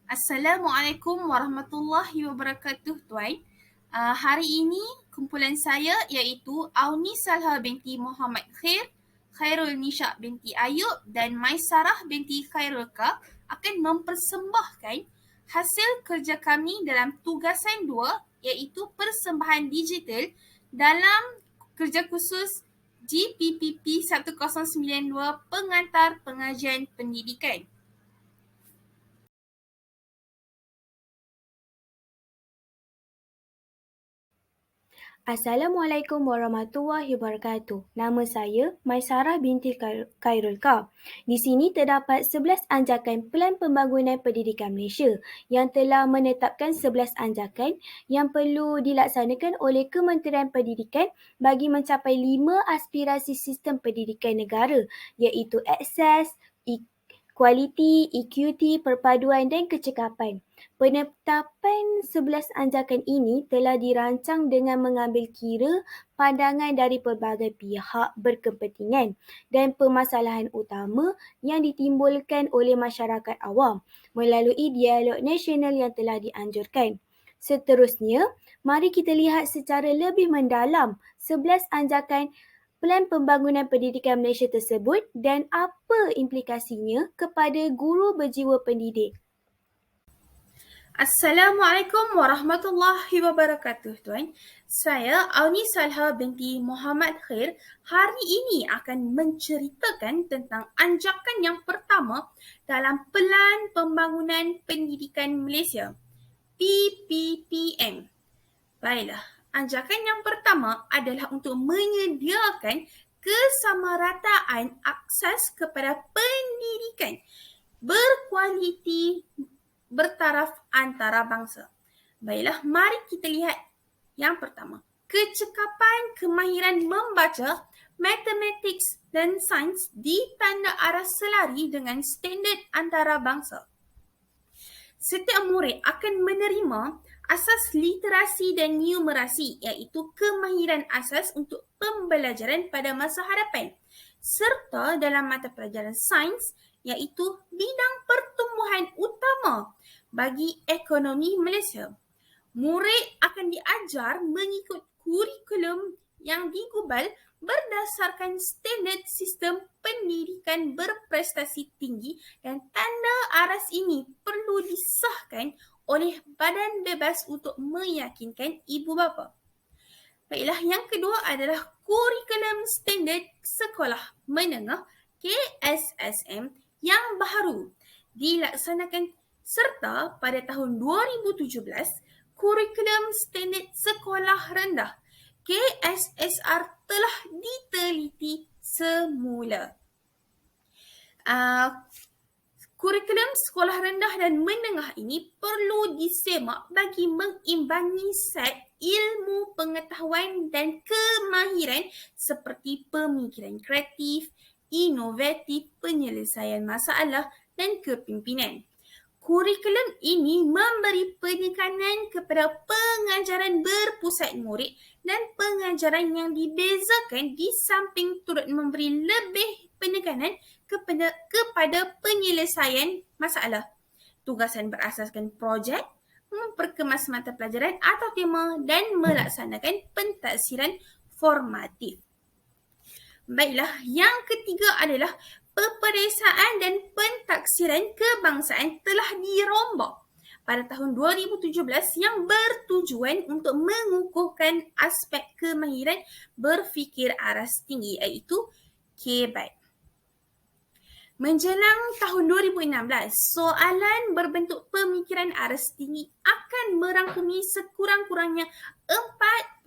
Assalamualaikum warahmatullahi wabarakatuh, tuan. Hari ini kumpulan saya iaitu Auni Salha binti Muhammad Khair, Khairul Nisha binti Ayub dan Maisarah binti Khairulka akan mempersembahkan hasil kerja kami dalam tugasan 2 iaitu persembahan digital dalam kerja khusus GPPP 1092 Pengantar Pengajian Pendidikan. Assalamualaikum warahmatullahi wabarakatuh. Nama saya Maisarah binti Khairulka. Di sini terdapat 11 anjakan Pelan Pembangunan Pendidikan Malaysia yang telah menetapkan 11 anjakan yang perlu dilaksanakan oleh Kementerian Pendidikan bagi mencapai 5 aspirasi sistem pendidikan negara iaitu akses, kualiti, equity, perpaduan dan kecekapan. Penetapan 11 anjakan ini telah dirancang dengan mengambil kira pandangan dari pelbagai pihak berkepentingan dan permasalahan utama yang ditimbulkan oleh masyarakat awam melalui dialog nasional yang telah dianjurkan. Seterusnya, mari kita lihat secara lebih mendalam 11 anjakan Pelan Pembangunan Pendidikan Malaysia tersebut dan apa implikasinya kepada guru berjiwa pendidik. Assalamualaikum warahmatullahi wabarakatuh, tuan. Saya Auni Salha binti Muhammad Khair hari ini akan menceritakan tentang anjakan yang pertama dalam Pelan Pembangunan Pendidikan Malaysia, PPPM. Baiklah, anjakan yang pertama adalah untuk menyediakan kesamarataan akses kepada pendidikan berkualiti bertaraf antarabangsa. Baiklah, mari kita lihat yang pertama. Kecekapan kemahiran membaca, matematik dan sains ditanda aras selari dengan standard antarabangsa. Setiap murid akan menerima asas literasi dan numerasi iaitu kemahiran asas untuk pembelajaran pada masa hadapan serta dalam mata pelajaran sains iaitu bidang pertumbuhan utama bagi ekonomi Malaysia. Murid akan diajar mengikut kurikulum yang digubal berdasarkan standard sistem pendidikan berprestasi tinggi dan tanda aras ini perlu disahkan oleh Badan Bebas untuk meyakinkan ibu bapa. Baiklah, yang kedua adalah kurikulum standard sekolah menengah KSSM yang baru dilaksanakan serta pada tahun 2017 kurikulum standard sekolah rendah KSSR telah diteliti semula. Kurikulum sekolah rendah dan menengah ini perlu disemak bagi mengimbangi set ilmu pengetahuan dan kemahiran seperti pemikiran kreatif, inovatif, penyelesaian masalah dan kepimpinan. Kurikulum ini memberi penekanan kepada pengajaran berpusat murid dan pengajaran yang dibezakan di samping turut memberi lebih penekanan kepada penyelesaian masalah. Tugasan berasaskan projek, memperkemas mata pelajaran atau tema dan melaksanakan pentaksiran formatif. Baiklah, yang ketiga adalah peperiksaan dan pentaksiran kebangsaan telah dirombak pada tahun 2017 yang bertujuan untuk mengukuhkan aspek kemahiran berfikir aras tinggi iaitu KBAT. Menjelang tahun 2016, soalan berbentuk pemikiran aras tinggi akan merangkumi sekurang-kurangnya 40%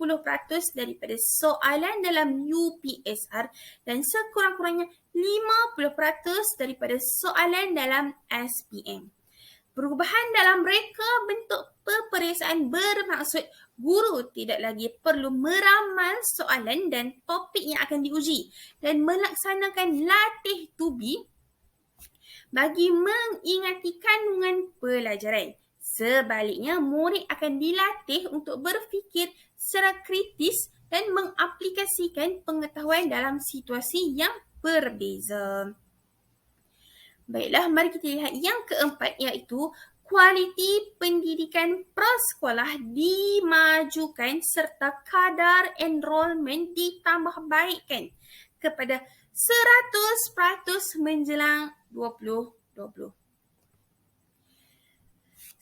daripada soalan dalam UPSR dan sekurang-kurangnya 50% daripada soalan dalam SPM. Perubahan dalam reka bentuk peperiksaan bermaksud guru tidak lagi perlu meramal soalan dan topik yang akan diuji dan melaksanakan latih tubi bagi mengingati kandungan pelajaran. Sebaliknya, murid akan dilatih untuk berfikir secara kritis dan mengaplikasikan pengetahuan dalam situasi yang berbeza. Baiklah, mari kita lihat yang keempat iaitu Kualiti pendidikan prasekolah dimajukan serta kadar enrolment ditambah baikkan kepada 100% menjelang 2020.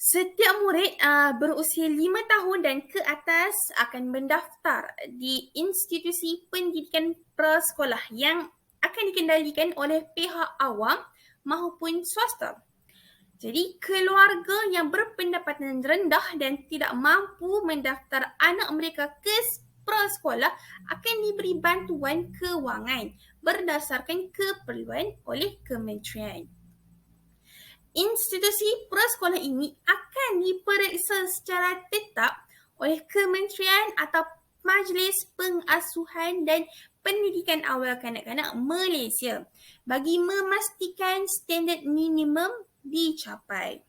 Setiap murid berusia 5 tahun dan ke atas akan mendaftar di institusi pendidikan prasekolah yang akan dikendalikan oleh pihak awam maupun swasta. Jadi, keluarga yang berpendapatan rendah dan tidak mampu mendaftar anak mereka ke prasekolah akan diberi bantuan kewangan berdasarkan keperluan oleh kementerian. Institusi prasekolah ini akan diperiksa secara tetap oleh kementerian atau Majlis Pengasuhan dan Pendidikan Awal Kanak-kanak Malaysia bagi memastikan standard minimum dicapai.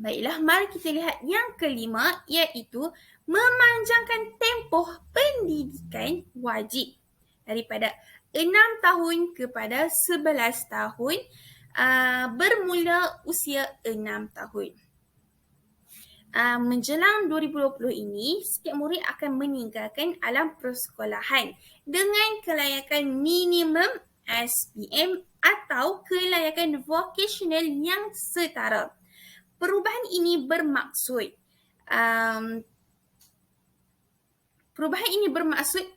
Baiklah, mari kita lihat yang kelima, iaitu memanjangkan tempoh pendidikan wajib daripada 6 tahun kepada 11 tahun bermula usia 6 tahun. Menjelang 2020 ini, setiap murid akan meninggalkan alam persekolahan dengan kelayakan minimum SPM atau kelayakan vocational yang setara. Perubahan ini bermaksud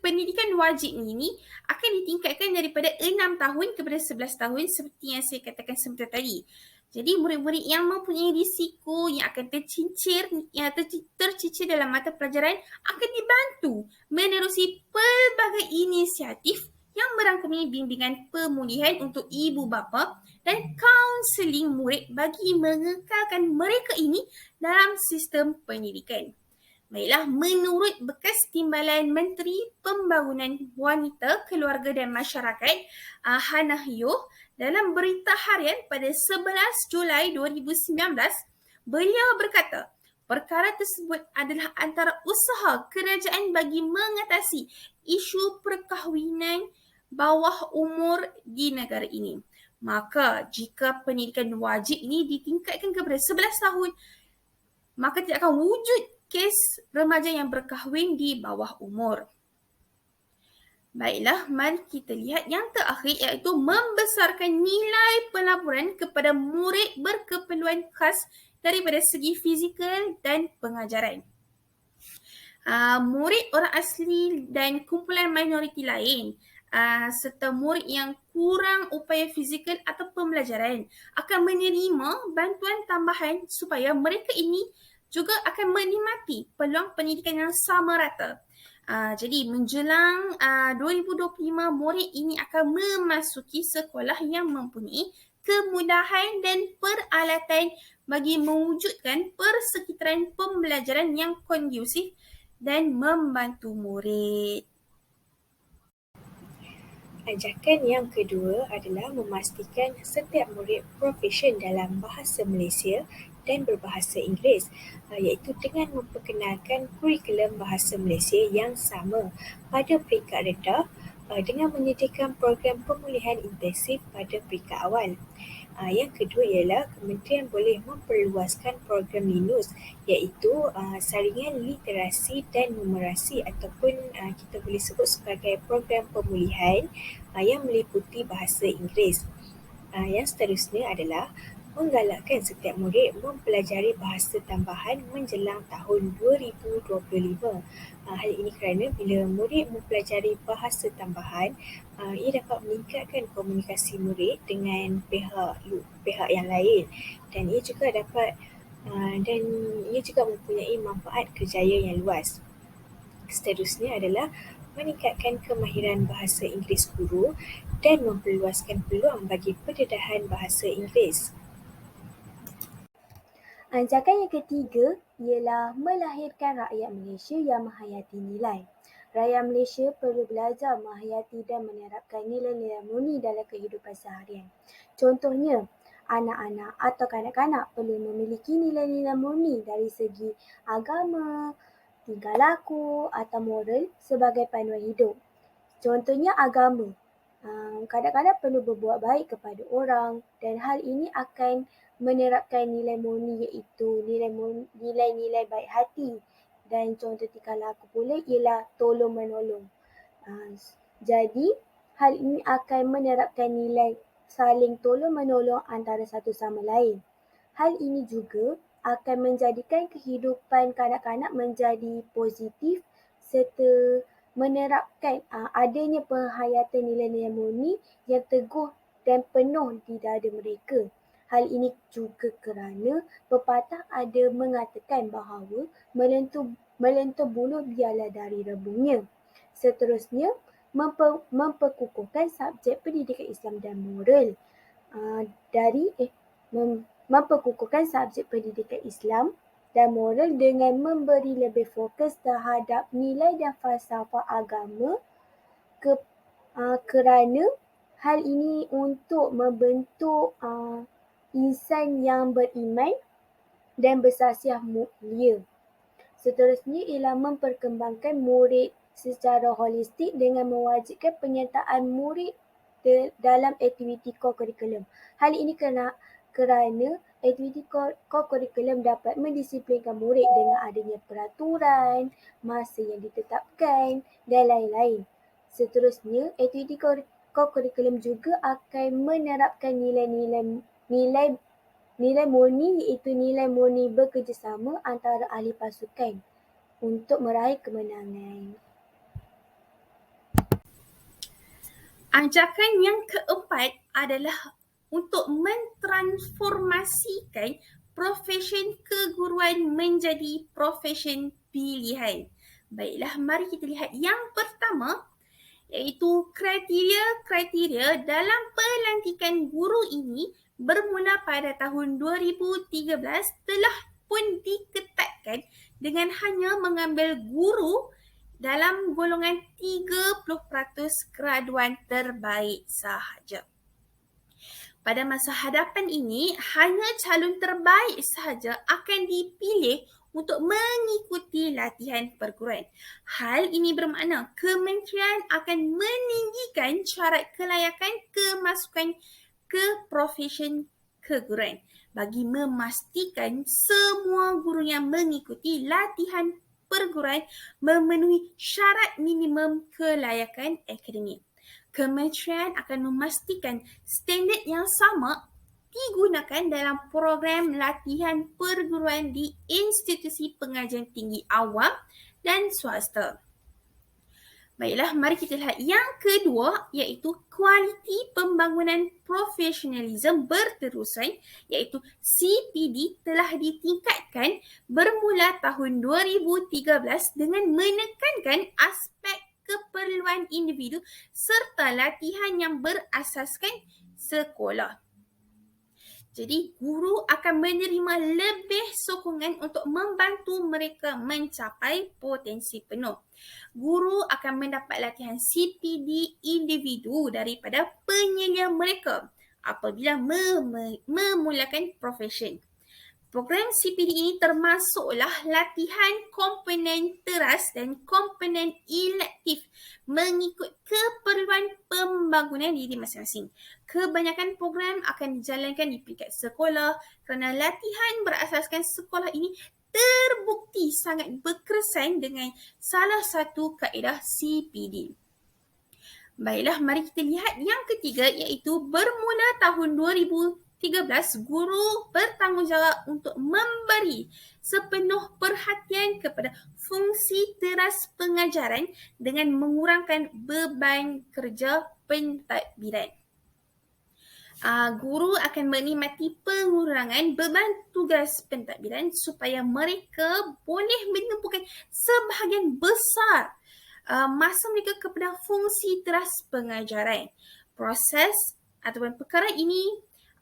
pendidikan wajib ini akan ditingkatkan daripada 6 tahun kepada 11 tahun seperti yang saya katakan sebentar tadi. Jadi murid-murid yang mempunyai risiko yang akan tercicir dalam mata pelajaran akan dibantu menerusi pelbagai inisiatif yang merangkumi bimbingan pemulihan untuk ibu bapa dan kaunseling murid bagi mengekalkan mereka ini dalam sistem pendidikan. Baiklah, menurut bekas Timbalan Menteri Pembangunan Wanita, Keluarga dan Masyarakat, Hannah Yeoh, dalam berita harian pada 11 Julai 2019, beliau berkata, perkara tersebut adalah antara usaha kerajaan bagi mengatasi isu perkahwinan bawah umur di negara ini. Maka jika pendidikan wajib ini ditingkatkan kepada 11 tahun, maka tidak akan wujud kes remaja yang berkahwin di bawah umur. Baiklah, mari kita lihat yang terakhir, iaitu membesarkan nilai pelaburan kepada murid berkeperluan khas daripada segi fizikal dan pengajaran. Murid orang asli dan kumpulan minoriti lain serta murid yang kurang upaya fizikal atau pembelajaran akan menerima bantuan tambahan supaya mereka ini juga akan menikmati peluang pendidikan yang sama rata. Jadi menjelang 2025, murid ini akan memasuki sekolah yang mempunyai kemudahan dan peralatan bagi mewujudkan persekitaran pembelajaran yang kondusif dan membantu murid. Ajakan yang kedua adalah memastikan setiap murid profesion dalam bahasa Malaysia dan berbahasa Inggeris, iaitu dengan memperkenalkan kurikulum bahasa Malaysia yang sama pada peringkat rendah dengan menyediakan program pemulihan intensif pada peringkat awal. Yang kedua ialah kementerian boleh memperluaskan program LINUS, iaitu saringan literasi dan numerasi ataupun kita boleh sebut sebagai program pemulihan yang meliputi bahasa Inggeris. Yang seterusnya adalah menggalakkan setiap murid mempelajari bahasa tambahan menjelang tahun 2025. Hal ini kerana bila murid mempelajari bahasa tambahan, ia dapat meningkatkan komunikasi murid dengan pihak yang lain dan ia juga mempunyai manfaat kerjaya yang luas. Seterusnya adalah meningkatkan kemahiran bahasa Inggeris guru dan memperluaskan peluang bagi pendedahan bahasa Inggeris. Anjakan yang ketiga ialah melahirkan rakyat Malaysia yang menghayati nilai. Rakyat Malaysia perlu belajar menghayati dan menerapkan nilai-nilai murni dalam kehidupan seharian. Contohnya, anak-anak atau kanak-kanak perlu memiliki nilai-nilai murni dari segi agama, tingkah laku atau moral sebagai panduan hidup. Contohnya agama. Kanak-kanak perlu berbuat baik kepada orang dan hal ini akan menerapkan nilai murni iaitu nilai-nilai baik hati. Dan contoh tingkah laku pula ialah tolong menolong. Jadi, hal ini akan menerapkan nilai saling tolong menolong antara satu sama lain. Hal ini juga akan menjadikan kehidupan kanak-kanak menjadi positif serta menerapkan adanya penghayatan nilai-nilai murni yang teguh dan penuh di dada mereka. Hal ini juga kerana pepatah ada mengatakan bahawa melentur buluh biarlah dari rebungnya. Seterusnya, memperkukuhkan subjek pendidikan Islam dan moral. Memperkukuhkan subjek pendidikan Islam dan moral dengan memberi lebih fokus terhadap nilai dan falsafah agama kerana hal ini untuk membentuk insan yang beriman dan bersasiah mulia. Seterusnya ialah memperkembangkan murid secara holistik dengan mewajibkan penyertaan murid dalam aktiviti co-curriculum. Hal ini kerana aktiviti co-curriculum dapat mendisiplinkan murid dengan adanya peraturan, masa yang ditetapkan dan lain-lain. Seterusnya, aktiviti co-curriculum juga akan menerapkan nilai murni iaitu nilai murni bekerjasama antara ahli pasukan untuk meraih kemenangan. Ajakan yang keempat adalah untuk mentransformasikan profesyen keguruan menjadi profesyen pilihan. Baiklah, mari kita lihat yang pertama iaitu kriteria dalam pelantikan guru ini bermula pada tahun 2013 telah pun diketatkan dengan hanya mengambil guru dalam golongan 30% graduan terbaik sahaja. Pada masa hadapan ini, hanya calon terbaik sahaja akan dipilih untuk mengikuti latihan perguruan. Hal ini bermakna kementerian akan meninggikan syarat kelayakan kemasukan ke profesyen keguruan bagi memastikan semua guru yang mengikuti latihan perguruan memenuhi syarat minimum kelayakan akademik. Kementerian akan memastikan standard yang sama digunakan dalam program latihan perguruan di institusi pengajian tinggi awam dan swasta. Baiklah, mari kita lihat yang kedua iaitu kualiti pembangunan profesionalisme berterusan iaitu CPD telah ditingkatkan bermula tahun 2013 dengan menekankan aspek keperluan individu serta latihan yang berasaskan sekolah. Jadi, guru akan menerima lebih sokongan untuk membantu mereka mencapai potensi penuh. Guru akan mendapat latihan CPD individu daripada penyelia mereka apabila memulakan profesyen. Program CPD ini termasuklah latihan komponen teras dan komponen elektif mengikut keperluan pembangunan diri masing-masing. Kebanyakan program akan dijalankan di peringkat sekolah kerana latihan berasaskan sekolah ini terbukti sangat berkesan dengan salah satu kaedah CPD. Baiklah, mari kita lihat yang ketiga iaitu bermula tahun 2013, guru bertanggungjawab untuk memberi sepenuh perhatian kepada fungsi teras pengajaran dengan mengurangkan beban kerja pentadbiran. Guru akan menikmati pengurangan beban tugas pentadbiran supaya mereka boleh menumpukan sebahagian besar masa mereka kepada fungsi teras pengajaran. Proses ataupun perkara ini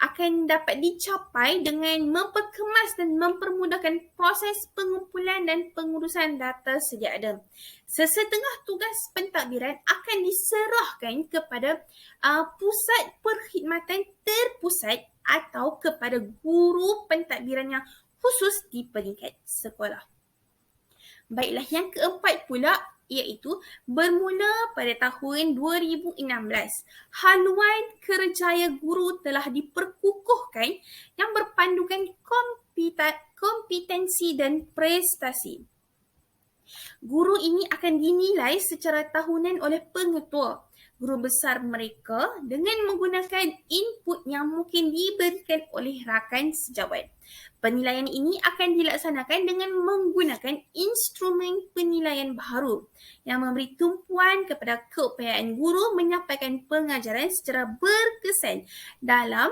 akan dapat dicapai dengan memperkemas dan mempermudahkan proses pengumpulan dan pengurusan data sedia ada. Sesetengah tugas pentadbiran akan diserahkan kepada pusat perkhidmatan terpusat atau kepada guru pentadbiran yang khusus di peringkat sekolah. Baiklah, yang keempat pula iaitu bermula pada tahun 2016. Haluan kerjaya guru telah diperkukuhkan yang berpandukan kompetensi dan prestasi. Guru ini akan dinilai secara tahunan oleh pengetua guru besar mereka dengan menggunakan input yang mungkin diberikan oleh rakan sejawat. Penilaian ini akan dilaksanakan dengan menggunakan instrumen penilaian baharu yang memberi tumpuan kepada keupayaan guru menyampaikan pengajaran secara berkesan dalam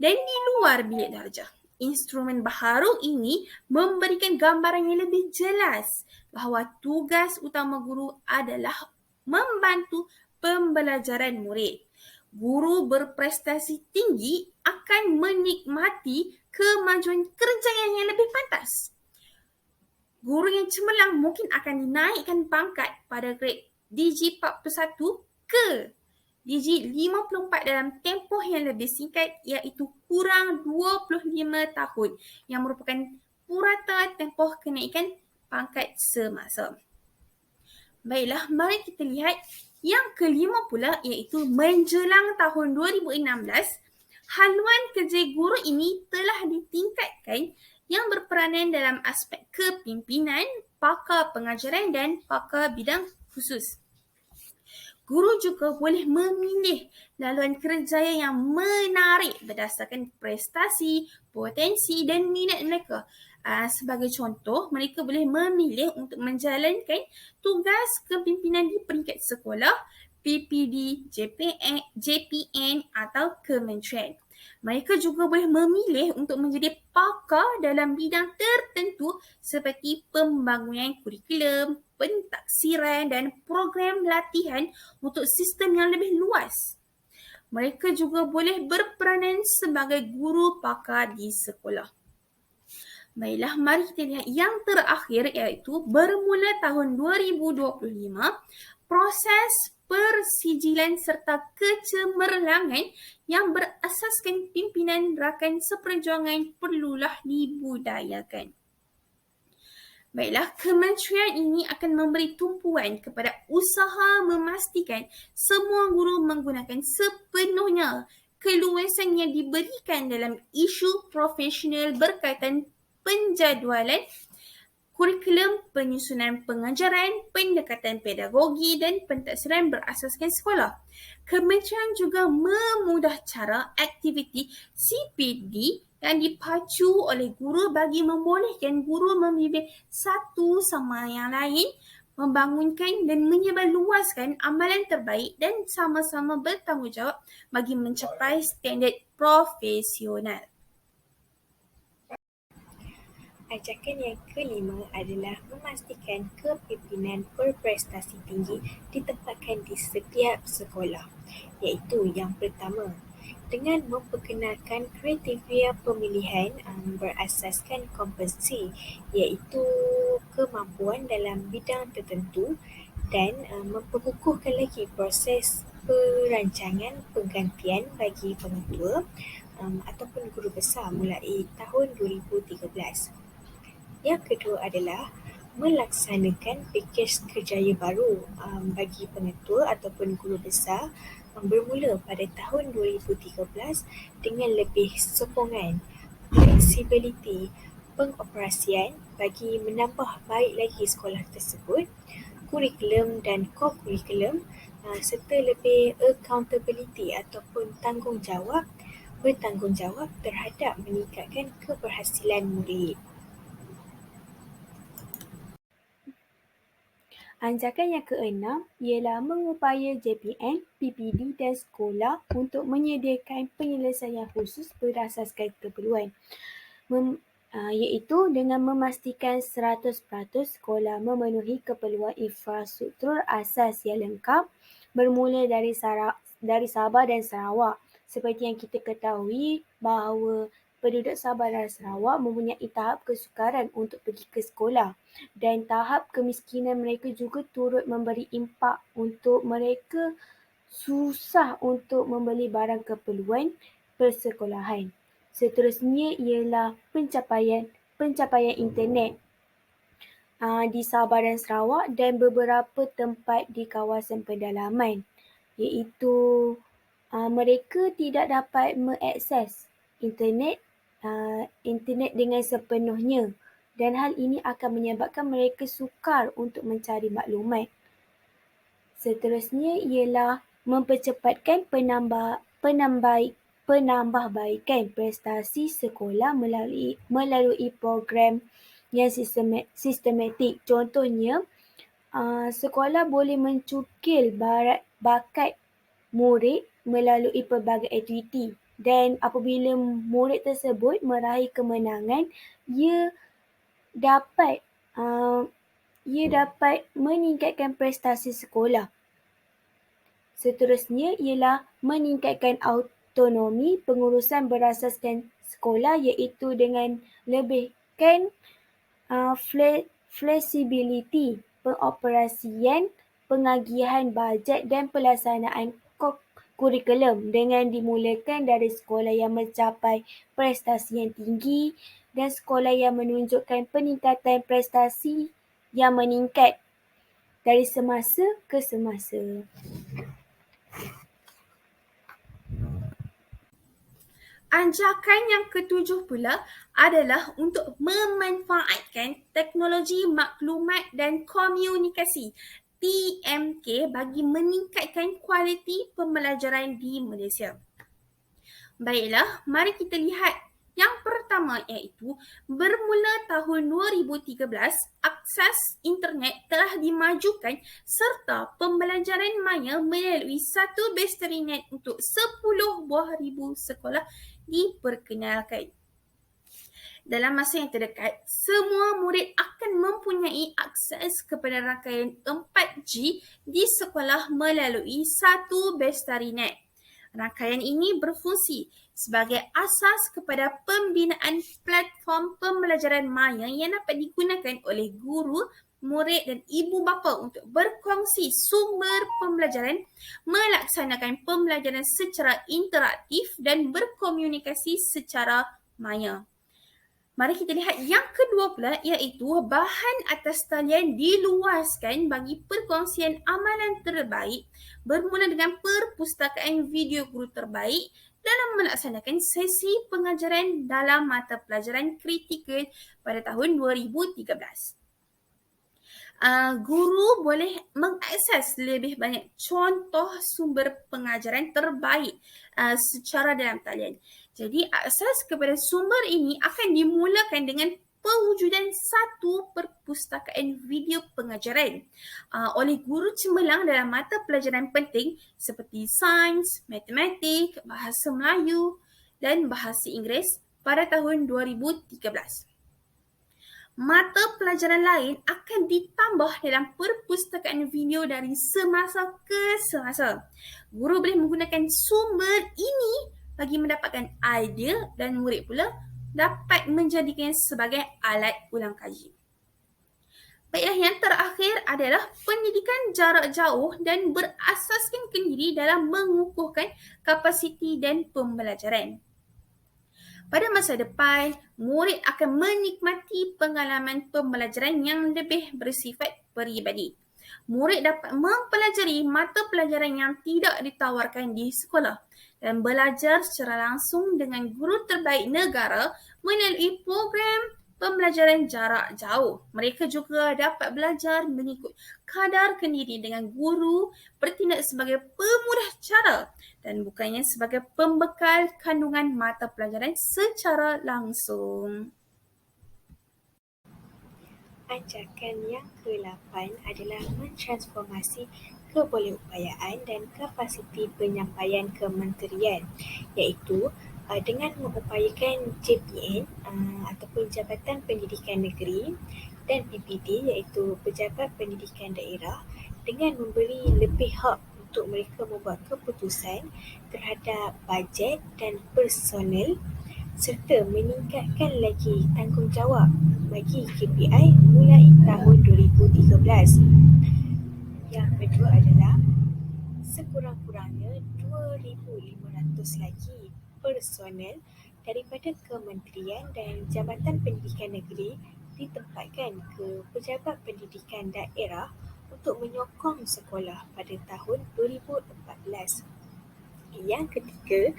dan di luar bilik darjah. Instrumen baharu ini memberikan gambaran yang lebih jelas bahawa tugas utama guru adalah membantu pembelajaran murid. Guru berprestasi tinggi akan menikmati kemajuan kerjaya yang lebih pantas. Guru yang cemerlang mungkin akan dinaikkan pangkat pada grade DG41 ke DG54 dalam tempoh yang lebih singkat iaitu kurang 25 tahun yang merupakan purata tempoh kenaikan pangkat semasa. Baiklah, mari kita lihat yang kelima pula iaitu menjelang tahun 2016, haluan kerja guru ini telah ditingkatkan yang berperanan dalam aspek kepimpinan, pakar pengajaran dan pakar bidang khusus. Guru juga boleh memilih laluan kerjaya yang menarik berdasarkan prestasi, potensi dan minat mereka. Sebagai contoh, mereka boleh memilih untuk menjalankan tugas kepimpinan di peringkat sekolah, PPD, JPN atau kementerian. Mereka juga boleh memilih untuk menjadi pakar dalam bidang tertentu seperti pembangunan kurikulum, pentaksiran dan program latihan untuk sistem yang lebih luas. Mereka juga boleh berperanan sebagai guru pakar di sekolah. Baiklah, mari kita lihat yang terakhir iaitu bermula tahun 2025, proses persijilan serta kecemerlangan yang berasaskan pimpinan rakan seperjuangan perlulah dibudayakan. Baiklah, kementerian ini akan memberi tumpuan kepada usaha memastikan semua guru menggunakan sepenuhnya keluasan yang diberikan dalam isu profesional berkaitan penjadualan, kurikulum, penyusunan pengajaran, pendekatan pedagogi dan pentaksiran berasaskan sekolah. Kementerian juga memudah cara aktiviti CPD yang dipacu oleh guru bagi membolehkan guru membimbing satu sama yang lain, membangunkan dan menyebarluaskan amalan terbaik dan sama-sama bertanggungjawab bagi mencapai standard profesional. Ajakan yang kelima adalah memastikan kepimpinan berprestasi tinggi ditempatkan di setiap sekolah, iaitu yang pertama, dengan memperkenalkan kriteria pemilihan berasaskan kompetensi, iaitu kemampuan dalam bidang tertentu dan memperkukuhkan lagi proses perancangan penggantian bagi pengetua ataupun guru besar mulai tahun 2013. Yang kedua adalah melaksanakan pakej kerjaya baru bagi pengetua ataupun guru besar bermula pada tahun 2013 dengan lebih sokongan, fleksibiliti pengoperasian bagi menambah baik lagi sekolah tersebut, kurikulum dan co-kurikulum serta lebih accountability ataupun bertanggungjawab terhadap meningkatkan keberhasilan murid. Anjakan yang keenam ialah mengupaya JPN, PPD dan sekolah untuk menyediakan penyelesaian khusus berasaskan keperluan, iaitu dengan memastikan 100% sekolah memenuhi keperluan infrastruktur asas yang lengkap bermula dari Sabah dan Sarawak. Seperti yang kita ketahui bahawa penduduk Sabah dan Sarawak mempunyai tahap kesukaran untuk pergi ke sekolah dan tahap kemiskinan mereka juga turut memberi impak untuk mereka susah untuk membeli barang keperluan persekolahan. Seterusnya ialah pencapaian internet. di Sabah dan Sarawak dan beberapa tempat di kawasan pedalaman, iaitu mereka tidak dapat mengakses internet dengan sepenuhnya dan hal ini akan menyebabkan mereka sukar untuk mencari maklumat. Seterusnya ialah mempercepatkan penambahbaikan prestasi sekolah melalui program yang sistematik. Contohnya, sekolah boleh mencukil bakat murid melalui pelbagai aktiviti dan apabila murid tersebut meraih kemenangan, ia dapat meningkatkan prestasi sekolah. Seterusnya ialah meningkatkan autonomi pengurusan berasaskan sekolah iaitu dengan lebihkan fleksibiliti pengoperasian, pengagihan bajet dan pelaksanaan kurikulum dengan dimulakan dari sekolah yang mencapai prestasi yang tinggi dan sekolah yang menunjukkan peningkatan prestasi yang meningkat dari semasa ke semasa. Anjakan yang ketujuh pula adalah untuk memanfaatkan teknologi maklumat dan komunikasi TMK bagi meningkatkan kualiti pembelajaran di Malaysia. Baiklah, mari kita lihat yang pertama iaitu bermula tahun 2013, akses internet telah dimajukan serta pembelajaran maya melalui satu bestari net untuk 10,000 sekolah diperkenalkan. Dalam masa yang terdekat, semua murid akan mempunyai akses kepada rangkaian 4G di sekolah melalui satu bestari net. Rangkaian ini berfungsi sebagai asas kepada pembinaan platform pembelajaran maya yang dapat digunakan oleh guru, murid dan ibu bapa untuk berkongsi sumber pembelajaran, melaksanakan pembelajaran secara interaktif dan berkomunikasi secara maya. Mari kita lihat yang kedua pula iaitu bahan atas talian diluaskan bagi perkongsian amalan terbaik bermula dengan perpustakaan video guru terbaik dalam melaksanakan sesi pengajaran dalam mata pelajaran kritikal pada tahun 2013. Guru boleh mengakses lebih banyak contoh sumber pengajaran terbaik secara dalam talian. Jadi akses kepada sumber ini akan dimulakan dengan pewujudan satu perpustakaan video pengajaran oleh guru cemerlang dalam mata pelajaran penting seperti sains, matematik, bahasa Melayu dan bahasa Inggeris pada tahun 2013. Mata pelajaran lain akan ditambah dalam perpustakaan video dari semasa ke semasa. Guru boleh menggunakan sumber ini bagi mendapatkan idea dan murid pula dapat menjadikannya sebagai alat ulang kaji. Baiklah, yang terakhir adalah pendidikan jarak jauh dan berasaskan kendiri dalam mengukuhkan kapasiti dan pembelajaran. Pada masa depan, murid akan menikmati pengalaman pembelajaran yang lebih bersifat peribadi. Murid dapat mempelajari mata pelajaran yang tidak ditawarkan di sekolah dan belajar secara langsung dengan guru terbaik negara melalui program pembelajaran jarak jauh. Mereka juga dapat belajar mengikut kadar kendiri dengan guru bertindak sebagai pemudah cara dan bukannya sebagai pembekal kandungan mata pelajaran secara langsung. Anjakan yang ke-8 adalah mentransformasi kebolehupayaan dan kapasiti penyampaian kementerian, iaitu dengan mengupayakan JPN ataupun Jabatan Pendidikan Negeri dan PPD iaitu Pejabat Pendidikan Daerah dengan memberi lebih hak untuk mereka membuat keputusan terhadap bajet dan personel serta meningkatkan lagi tanggungjawab bagi KPI mulai tahun 2013. Yang kedua adalah sekurang-kurangnya 2,500 lagi personel daripada Kementerian dan Jabatan Pendidikan Negeri ditempatkan ke Pejabat Pendidikan Daerah untuk menyokong sekolah pada tahun 2014. Yang ketiga,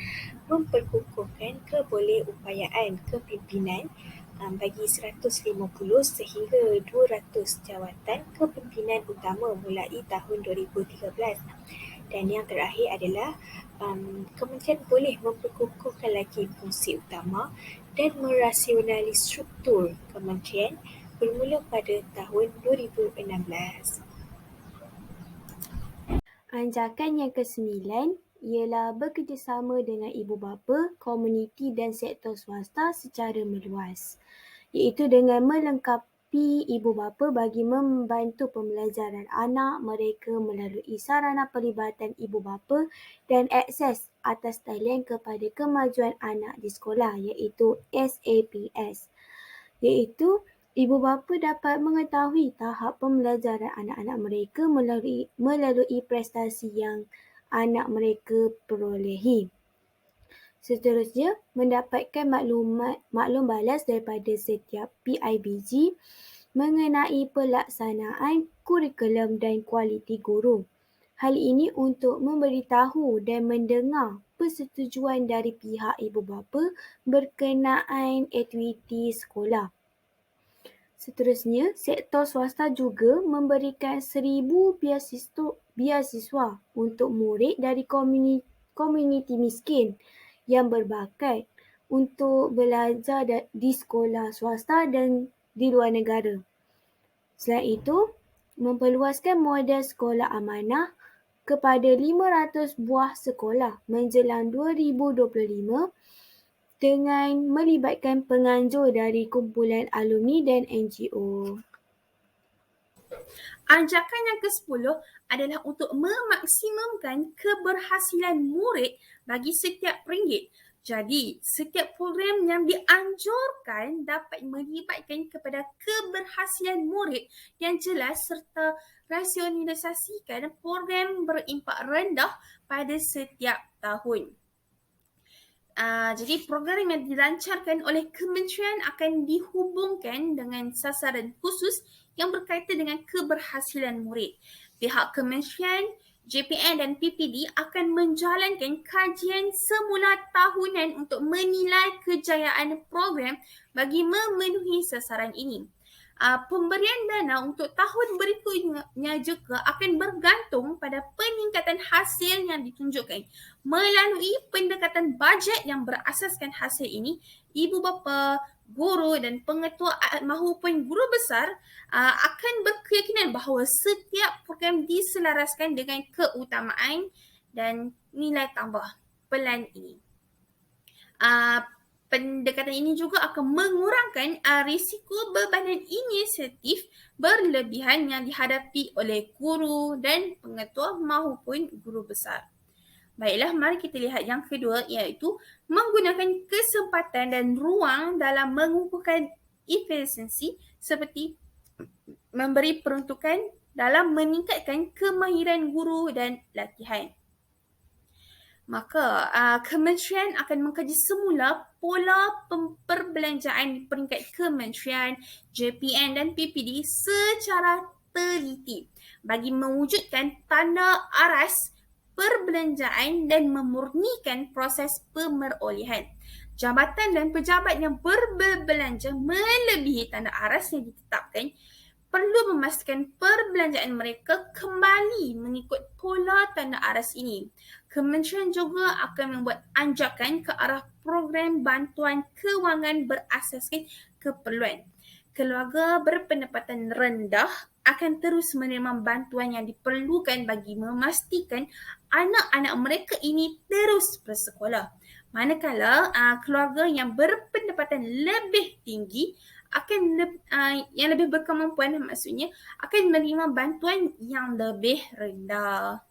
memperkukuhkan kebolehupayaan kepimpinan bagi 150 sehingga 200 jawatan kepimpinan utama mulai tahun 2013. Dan yang terakhir adalah kementerian boleh memperkukuhkan lagi fungsi utama dan merasionalisasi struktur kementerian bermula pada tahun 2016. Anjakan yang ke-9 ialah bekerjasama dengan ibu bapa, komuniti dan sektor swasta secara meluas, iaitu dengan melengkapi ibu bapa bagi membantu pembelajaran anak mereka melalui sarana perlibatan ibu bapa dan akses atas talian kepada kemajuan anak di sekolah, iaitu SAPS, iaitu ibu bapa dapat mengetahui tahap pembelajaran anak-anak mereka melalui prestasi yang anak mereka perolehi. Seterusnya, mendapatkan maklum balas daripada setiap PIBG mengenai pelaksanaan kurikulum dan kualiti guru. Hal ini untuk memberitahu dan mendengar persetujuan dari pihak ibu bapa berkenaan aktiviti sekolah. Seterusnya, sektor swasta juga memberikan 1,000 biasiswa untuk murid dari komuniti miskin yang berbakat untuk belajar di sekolah swasta dan di luar negara. Selain itu, memperluaskan model sekolah amanah kepada 500 buah sekolah menjelang 2025 dengan melibatkan penganjur dari kumpulan alumni dan NGO. Anjakan yang ke-10 adalah untuk memaksimumkan keberhasilan murid bagi setiap ringgit. Jadi, setiap program yang dianjurkan dapat melibatkan kepada keberhasilan murid yang jelas serta rasionalisasikan program berimpak rendah pada setiap tahun. Jadi program yang dilancarkan oleh kementerian akan dihubungkan dengan sasaran khusus yang berkaitan dengan keberhasilan murid. Pihak kementerian, JPN dan PPD akan menjalankan kajian semula tahunan untuk menilai kejayaan program bagi memenuhi sasaran ini. Pemberian dana untuk tahun berikutnya juga akan bergantung pada peningkatan hasil yang ditunjukkan. Melalui pendekatan bajet yang berasaskan hasil ini, ibu bapa, guru dan pengetua maupun guru besar akan berkeyakinan bahawa setiap program diselaraskan dengan keutamaan dan nilai tambah pelan ini. Pendekatan ini juga akan mengurangkan risiko bebanan inisiatif berlebihan yang dihadapi oleh guru dan pengetua maupun guru besar. Baiklah, mari kita lihat yang kedua, iaitu menggunakan kesempatan dan ruang dalam mengukuhkan efisiensi seperti memberi peruntukan dalam meningkatkan kemahiran guru dan latihan. Maka kementerian akan mengkaji semula pola perbelanjaan di peringkat kementerian, JPN dan PPD secara teliti bagi mewujudkan tanda aras perbelanjaan dan memurnikan proses pemerolehan. Jabatan dan pejabat yang berbelanja melebihi tanda aras yang ditetapkan perlu memastikan perbelanjaan mereka kembali mengikut pola tanda aras ini. Kementerian juga akan membuat anjakan ke arah program bantuan kewangan berasaskan keperluan. Keluarga berpendapatan rendah akan terus menerima bantuan yang diperlukan bagi memastikan anak-anak mereka ini terus bersekolah. Manakala keluarga yang berpendapatan lebih tinggi akan yang lebih berkemampuan, maksudnya akan menerima bantuan yang lebih rendah.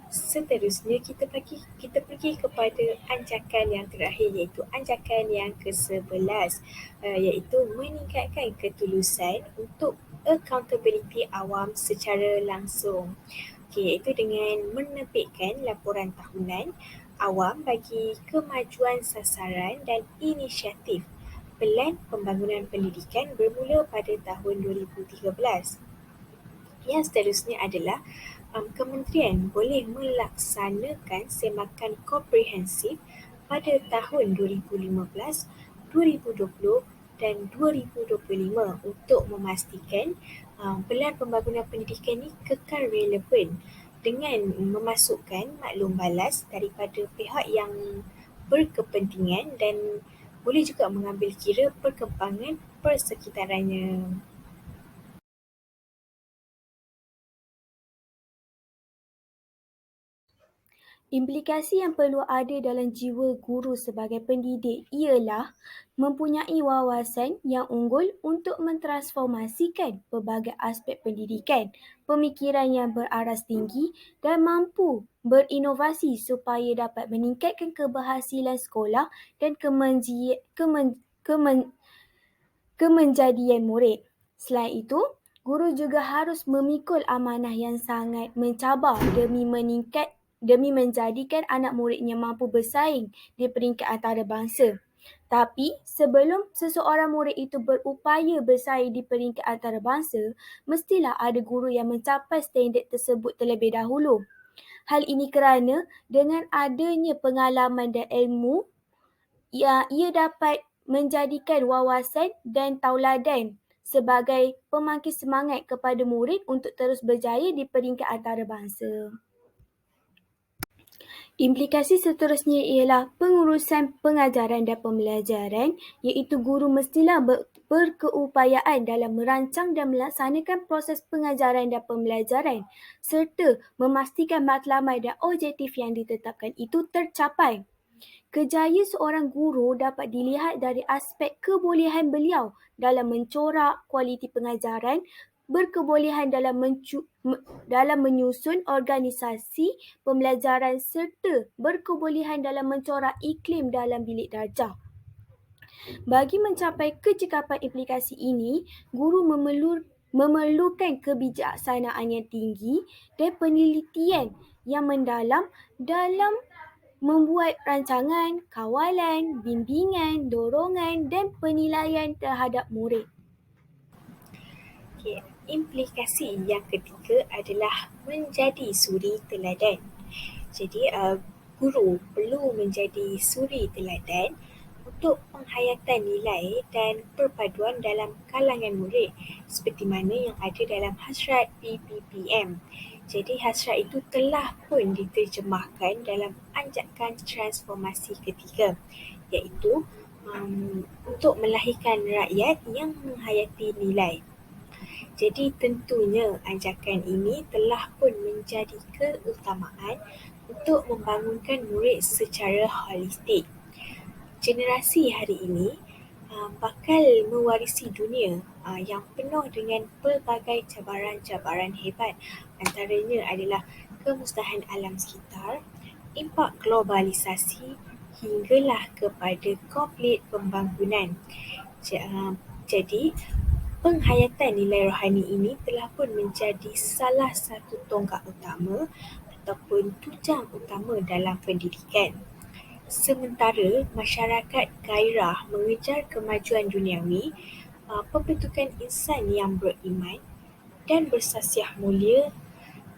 Seterusnya kita pergi kepada anjakan yang terakhir, iaitu anjakan yang ke-11, iaitu meningkatkan ketulusan untuk accountability awam secara langsung. Iaitu dengan menerbitkan laporan tahunan awam bagi kemajuan sasaran dan inisiatif Pelan Pembangunan Pendidikan bermula pada tahun 2013. Yang seterusnya adalah kementerian boleh melaksanakan semakan komprehensif pada tahun 2015, 2020 dan 2025 untuk memastikan pelan pembangunan pendidikan ini kekal relevan dengan memasukkan maklum balas daripada pihak yang berkepentingan dan boleh juga mengambil kira perkembangan persekitarannya. Implikasi yang perlu ada dalam jiwa guru sebagai pendidik ialah mempunyai wawasan yang unggul untuk mentransformasikan pelbagai aspek pendidikan, pemikiran yang beraras tinggi dan mampu berinovasi supaya dapat meningkatkan keberhasilan sekolah dan kemenjadian murid. Selain itu, guru juga harus memikul amanah yang sangat mencabar demi menjadikan anak muridnya mampu bersaing di peringkat antarabangsa. Tapi, sebelum seseorang murid itu berupaya bersaing di peringkat antarabangsa, mestilah ada guru yang mencapai standard tersebut terlebih dahulu. Hal ini kerana dengan adanya pengalaman dan ilmu, ia dapat menjadikan wawasan dan tauladan sebagai pemangkit semangat kepada murid untuk terus berjaya di peringkat antarabangsa. Implikasi seterusnya ialah pengurusan pengajaran dan pembelajaran, iaitu guru mestilah berkeupayaan dalam merancang dan melaksanakan proses pengajaran dan pembelajaran serta memastikan matlamat dan objektif yang ditetapkan itu tercapai. Kejayaan seorang guru dapat dilihat dari aspek kebolehan beliau dalam mencorak kualiti pengajaran, berkebolehan dalam menyusun organisasi pembelajaran serta berkebolehan dalam mencorak iklim dalam bilik darjah. Bagi mencapai kecekapan implikasi ini, guru memerlukan kebijaksanaan yang tinggi dan penelitian yang mendalam dalam membuat rancangan, kawalan, bimbingan, dorongan dan penilaian terhadap murid. Implikasi yang ketiga adalah menjadi suri teladan. Jadi, guru perlu menjadi suri teladan untuk penghayatan nilai dan perpaduan dalam kalangan murid seperti mana yang ada dalam hasrat PPPM. Jadi hasrat itu telah pun diterjemahkan dalam anjakan transformasi ketiga, iaitu untuk melahirkan rakyat yang menghayati nilai. Jadi tentunya anjakan ini telah pun menjadi keutamaan untuk membangunkan murid secara holistik. Generasi hari ini bakal mewarisi dunia yang penuh dengan pelbagai cabaran-cabaran hebat. Antaranya adalah kemusnahan alam sekitar, impak globalisasi hinggalah kepada konflik pembangunan. Jadi, penghayatan nilai rohani ini telah pun menjadi salah satu tonggak utama ataupun tujang utama dalam pendidikan. Sementara masyarakat gairah mengejar kemajuan duniawi, pembentukan insan yang beriman dan bersasiah mulia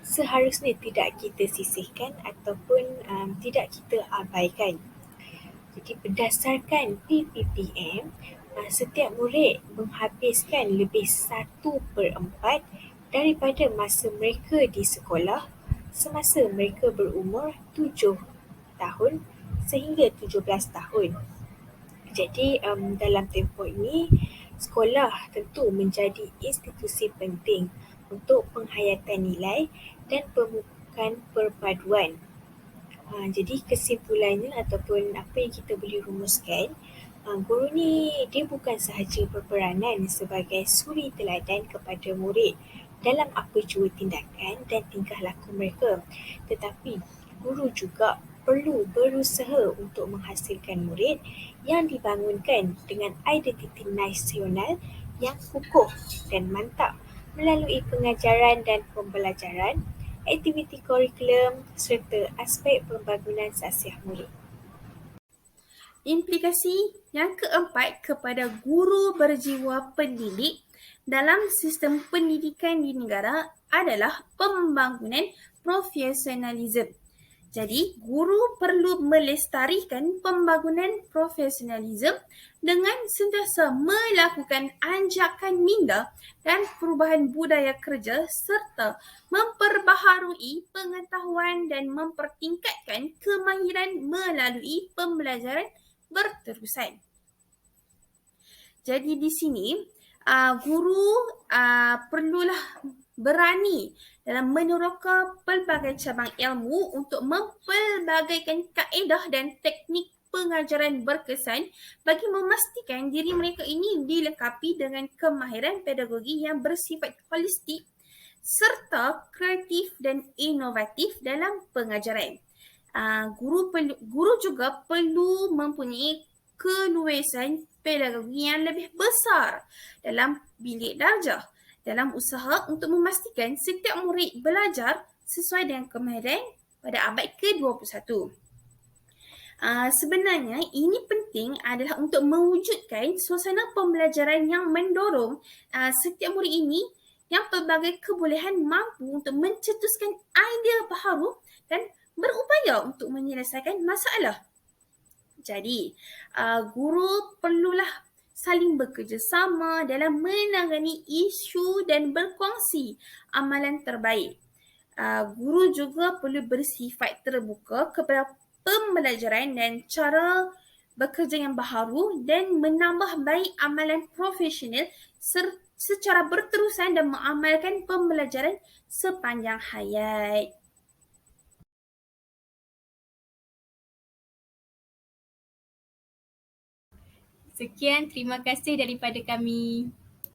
seharusnya tidak kita sisihkan ataupun tidak kita abaikan. Jadi berdasarkan PPPM, setiap murid menghabiskan lebih 1/4 daripada masa mereka di sekolah semasa mereka berumur 7 tahun sehingga 17 tahun. Jadi dalam tempoh ini, sekolah tentu menjadi institusi penting untuk penghayatan nilai dan pemupukan perpaduan. Jadi kesimpulannya ataupun apa yang kita boleh rumuskan, guru ni dia bukan sahaja berperanan sebagai suri teladan kepada murid dalam apa jua tindakan dan tingkah laku mereka, tetapi guru juga perlu berusaha untuk menghasilkan murid yang dibangunkan dengan identiti nasional yang kukuh dan mantap melalui pengajaran dan pembelajaran, aktiviti kurikulum serta aspek pembangunan sasiah murid. Implikasi yang keempat kepada guru berjiwa pendidik dalam sistem pendidikan di negara adalah pembangunan profesionalisme. Jadi, guru perlu melestarikan pembangunan profesionalisme dengan sentiasa melakukan anjakan minda dan perubahan budaya kerja serta memperbaharui pengetahuan dan mempertingkatkan kemahiran melalui pembelajaran berterusan. Jadi di sini guru perlulah berani dalam meneroka pelbagai cabang ilmu untuk mempelbagaikan kaedah dan teknik pengajaran berkesan bagi memastikan diri mereka ini dilengkapi dengan kemahiran pedagogi yang bersifat holistik serta kreatif dan inovatif dalam pengajaran. Guru juga perlu mempunyai keluasan pedagogi yang lebih besar dalam bilik darjah dalam usaha untuk memastikan setiap murid belajar sesuai dengan kemahiran pada abad ke-21. Sebenarnya ini penting adalah untuk mewujudkan suasana pembelajaran yang mendorong setiap murid ini yang pelbagai kebolehan mampu untuk mencetuskan idea baharu dan berupaya untuk menyelesaikan masalah. Jadi, guru perlulah saling bekerjasama dalam menangani isu dan berkongsi amalan terbaik. Guru juga perlu bersifat terbuka kepada pembelajaran dan cara bekerja yang baharu dan menambah baik amalan profesional secara berterusan dan mengamalkan pembelajaran sepanjang hayat. Sekian, terima kasih daripada kami.